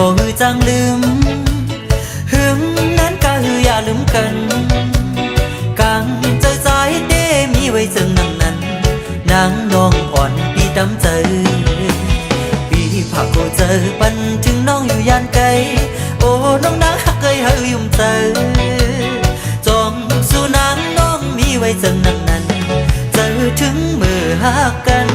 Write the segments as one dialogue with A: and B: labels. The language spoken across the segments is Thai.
A: ก็ฮือจังลืมหึงนั้นก็ฮืออย่าลืมกันกังใจใจเด้มีไว้จึงนั่งนั้นนางน้องอ่อนปีดำใจปีผักโคเจอปันถึงน้องอยู่ย่านไกลโอ้น้องนางฮักเคยเฮายุ่มใจจองสู่นางน้องมีไว้จึงนั่งนั้นเจอถึงมือฮักกัน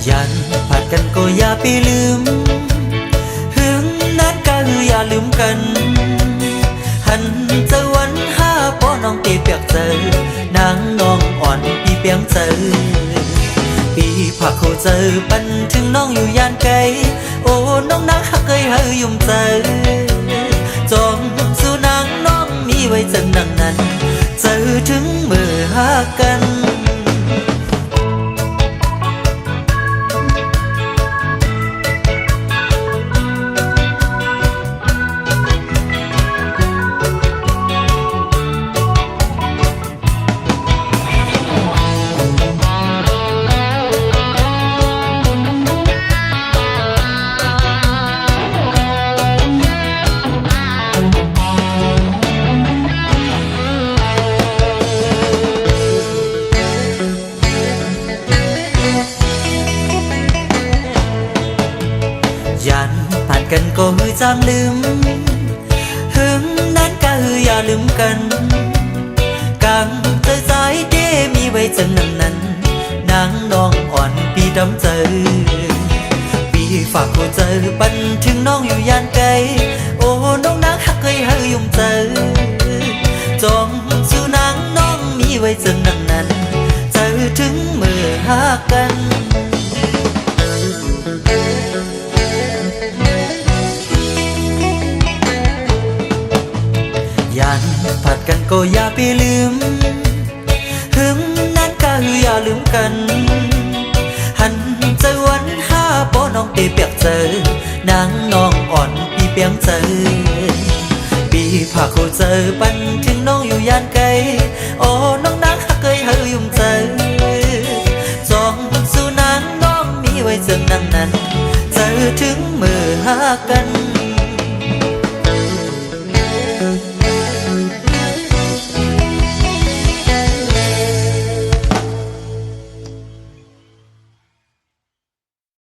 A: ยันผัดกันก็อย่าไปลืมหึงนั้นก็อย่าลืมกันหันเจอวันห้าป้อน้องตีเปียกเจอนางน้องอ่อนปีเปียงเจอปีผักเขาเจอปันถึงน้องอยู่ย่านไกลโอ้น้องนางฮักเคยเฮายุ่มเจอจองสู่นางน้องมีไว้จังดังนั้นเจอถึงมือฮักกันยันผ่านกันก็ฮือจางลืมหึงนั้นก็ฮืออย่าลืมกันกังใจใจเด้มีไว้จังนั้นนั้นนางน้องอ่อนปีดำเจอปีฝากเขาเจอปันถึงน้องอยู่ย่านไกลโอ้น้องนางฮักเคยเฮายุ่มเจอจองสู่นางน้องมีไว้จังนั้นนั้นเจอถึงมือฮักกันยันผัดกันก็อย่าไปลืมหึงนั้นก็อย่าลืมกันหันใจวันห้าป้อน้องตีเปียกเจอนางน้องอ่อนปีเปียงเจอปีผักเขาเจอปันถึงน้องอยู่ย่านไกลโอ้น้องนางฮักเคยเฮายุ่มเจอจองสู่นางน้องมีไว้จังนั้นนั้นเจอถึงมือฮักกัน